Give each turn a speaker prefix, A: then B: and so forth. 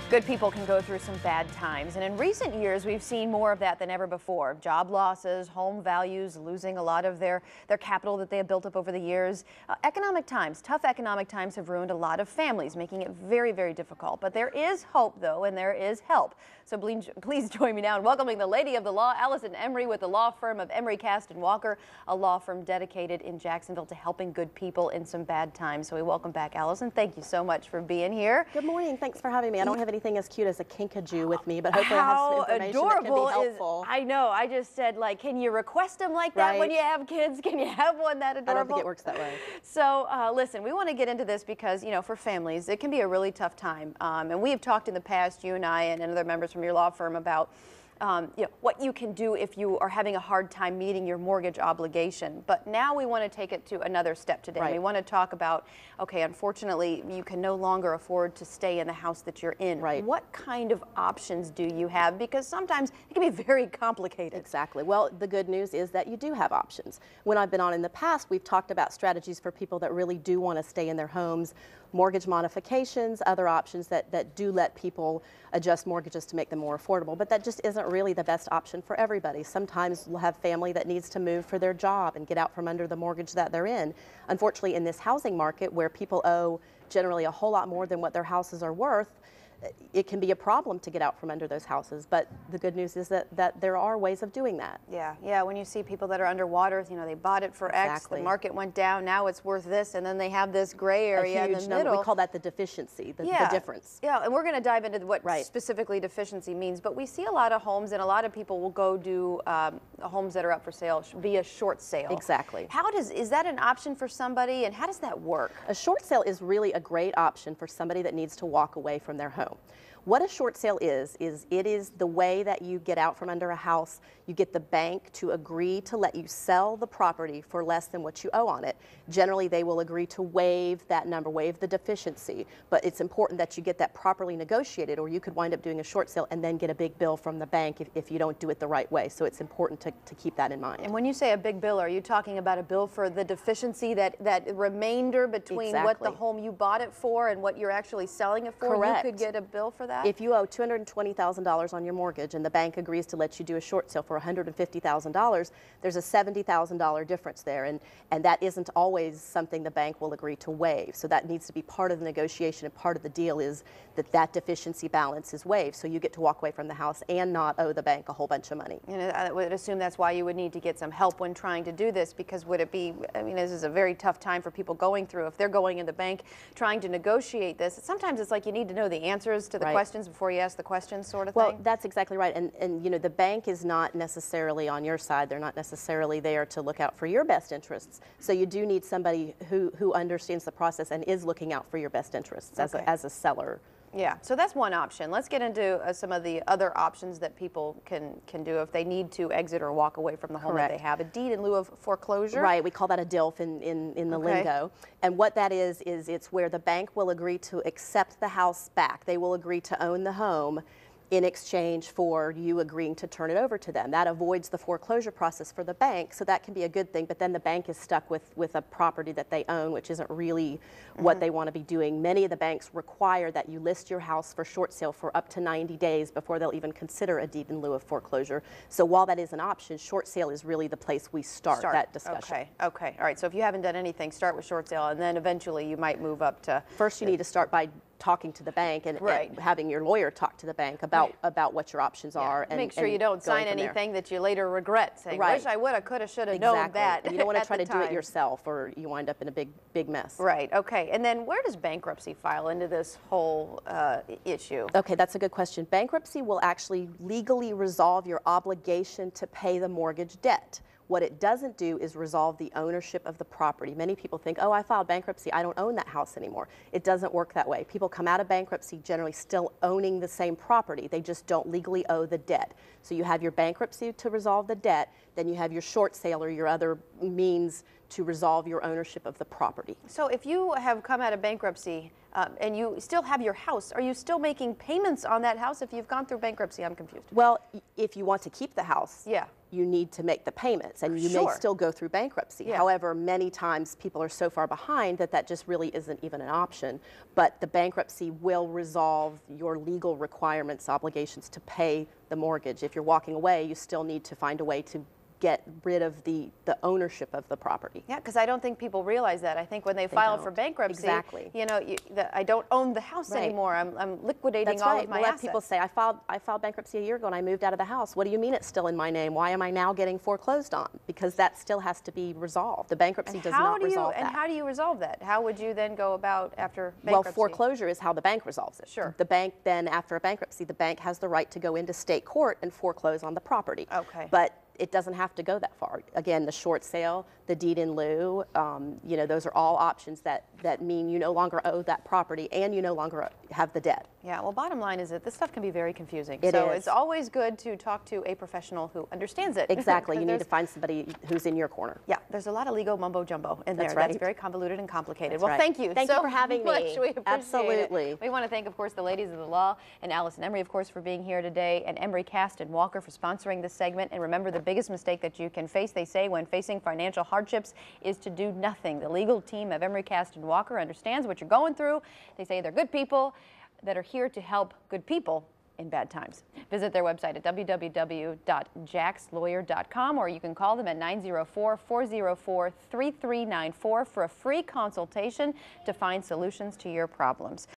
A: Good people can go through some bad times, and in recent years we've seen more of that than ever before. Job losses, home values, losing a lot of their capital that they have built up over the years. Tough economic times have ruined a lot of families, making it very, very difficult. But there is hope, though, and there is help. So please join me now in welcoming the lady of the law, Allison Emery, with the law firm of Emery, Kast, and Walker, a law firm dedicated in Jacksonville to helping good people in some bad times. So we welcome back Allison. Thank you so much for being here.
B: Good morning. Thanks for having me. I don't have anything as cute as a kinkajou with me, but hopefully I have some information that can be helpful.
A: I know. I just said, like, can you request them like that when you have kids? Can you have one that adorable?
B: I don't think it works that way.
A: So listen, we want to get into this because, you know, for families, it can be a really tough time. And we have talked in the past, you and I and other members from your law firm, about what you can do if you are having a hard time meeting your mortgage obligation. But now we want to take it to another step today.
B: Right.
A: We want to talk about, okay, unfortunately, you can no longer afford to stay in the house that you're in.
B: Right.
A: What kind of options do you have? Because sometimes it can be very complicated.
B: Exactly. Well, the good news is that you do have options. When I've been on in the past, we've talked about strategies for people that really do want to stay in their homes, mortgage modifications, other options that do let people adjust mortgages to make them more affordable, but that just isn't really the best option for everybody. Sometimes we'll have family that needs to move for their job and get out from under the mortgage that they're in. Unfortunately, in this housing market where people owe generally a whole lot more than what their houses are worth, it can be a problem to get out from under those houses. But the good news is that there are ways of doing that.
A: Yeah, when you see people that are underwater, you know, they bought it for X, the market went down, now it's worth this, and then they have this gray area in the middle.
B: We call that the deficiency, the difference.
A: Yeah, and we're going to dive into what specifically deficiency means, but we see a lot of homes, and a lot of people will go do homes that are up for sale via short sale.
B: Exactly.
A: Is that an option for somebody, and how does that work?
B: A short sale is really a great option for somebody that needs to walk away from their home. What a short sale is it is the way that you get out from under a house. You get the bank to agree to let you sell the property for less than what you owe on it. Generally, they will agree to waive that number, waive the deficiency, but it's important that you get that properly negotiated, or you could wind up doing a short sale and then get a big bill from the bank if you don't do it the right way. So it's important to keep that in mind.
A: And when you say a big bill, are you talking about a bill for the deficiency, that remainder between what the home you bought it for and what you're actually selling it for?
B: Correct.
A: You could get a bill for that?
B: If you owe $220,000 on your mortgage and the bank agrees to let you do a short sale for $150,000, there's a $70,000 difference there, and that isn't always something the bank will agree to waive. So that needs to be part of the negotiation, and part of the deal is that deficiency balance is waived, so you get to walk away from the house and not owe the bank a whole bunch of money.
A: And I would assume that's why you would need to get some help when trying to do this, because would it be, I mean, this is a very tough time for people going through. If they're going in the bank trying to negotiate this, sometimes it's like you need to know the answers to the questions before you ask the questions, sort of thing.
B: Well, that's exactly right. And you know, the bank is not necessarily on your side. They're not necessarily there to look out for your best interests. So you do need somebody who understands the process and is looking out for your best interests as a seller.
A: Yeah, so that's one option. Let's get into some of the other options that people can do if they need to exit or walk away from the home that they have. A deed in lieu of foreclosure?
B: Right, we call that a DILF in the lingo. And what that is it's where the bank will agree to accept the house back. They will agree to own the home in exchange for you agreeing to turn it over to them. That avoids the foreclosure process for the bank, so that can be a good thing, but then the bank is stuck with a property that they own, which isn't really what they want to be doing. Many of the banks require that you list your house for short sale for up to 90 days before they'll even consider a deed in lieu of foreclosure. So while that is an option, short sale is really the place we start that discussion.
A: Okay, all right, so if you haven't done anything, start with short sale, and then eventually you might move up to...
B: First you need to start by talking to the bank and having your lawyer talk to the bank about what your options are. And
A: make sure you don't sign anything that you later regret, saying, wish I woulda, coulda, shoulda known that.
B: And you don't want to try to do it yourself, or you wind up in a big mess.
A: Right, okay. And then where does bankruptcy file into this whole issue?
B: Okay, that's a good question. Bankruptcy will actually legally resolve your obligation to pay the mortgage debt. What it doesn't do is resolve the ownership of the property. Many people think, oh, I filed bankruptcy, I don't own that house anymore. It doesn't work that way. People come out of bankruptcy generally still owning the same property. They just don't legally owe the debt. So you have your bankruptcy to resolve the debt, then you have your short sale or your other means to resolve your ownership of the property.
A: So if you have come out of bankruptcy and you still have your house, are you still making payments on that house if you've gone through bankruptcy? I'm confused.
B: Well, if you want to keep the house, you need to make the payments, and you may
A: Sure.
B: still go through bankruptcy.
A: Yeah.
B: However, many times people are so far behind that that just really isn't even an option. But the bankruptcy will resolve your legal requirements, obligations to pay the mortgage. If you're walking away, you still need to find a way to get rid of the ownership of the property.
A: Yeah, because I don't think people realize that. I think when they file for
B: don't.
A: bankruptcy,
B: Exactly.
A: you know, I don't own the house
B: Right.
A: anymore. I'm liquidating
B: That's
A: all
B: right.
A: of my
B: We'll let
A: assets.
B: people say, I filed bankruptcy a year ago and I moved out of the house. What do you mean it's still in my name? Why am I now getting foreclosed on? Because that still has to be resolved. The bankruptcy does not resolve that.
A: And how do you resolve that? How would you then go about after bankruptcy?
B: Well, foreclosure is how the bank resolves it.
A: Sure.
B: The bank then, after a bankruptcy, the bank has the right to go into state court and foreclose on the property.
A: Okay.
B: But it doesn't have to go that far. Again, the short sale, the deed in lieu, you know, those are all options that mean you no longer owe that property and you no longer have the debt.
A: Yeah, well, bottom line is that this stuff can be very confusing.
B: It
A: so
B: is.
A: it's always good to talk to a professional who understands it.
B: Exactly. You need
A: There's-
B: to find somebody who's in your corner.
A: Yeah, there's a lot of legal mumbo jumbo in
B: That's
A: there. That's
B: right.
A: very convoluted and complicated.
B: That's
A: Well,
B: right.
A: thank you.
B: Thank you for having
A: much.
B: me.
A: We appreciate
B: Absolutely.
A: it. We want to thank, of course, the ladies of the law and Allison Emery, of course, for being here today, and Emery, Kast, and Walker for sponsoring this segment. And remember, the biggest mistake that you can face, they say, when facing financial hardships is to do nothing. The legal team of Emery, Kast, and Walker understands what you're going through. They say they're good people that are here to help good people in bad times. Visit their website at www.jackslawyer.com, or you can call them at 904-404-3394 for a free consultation to find solutions to your problems.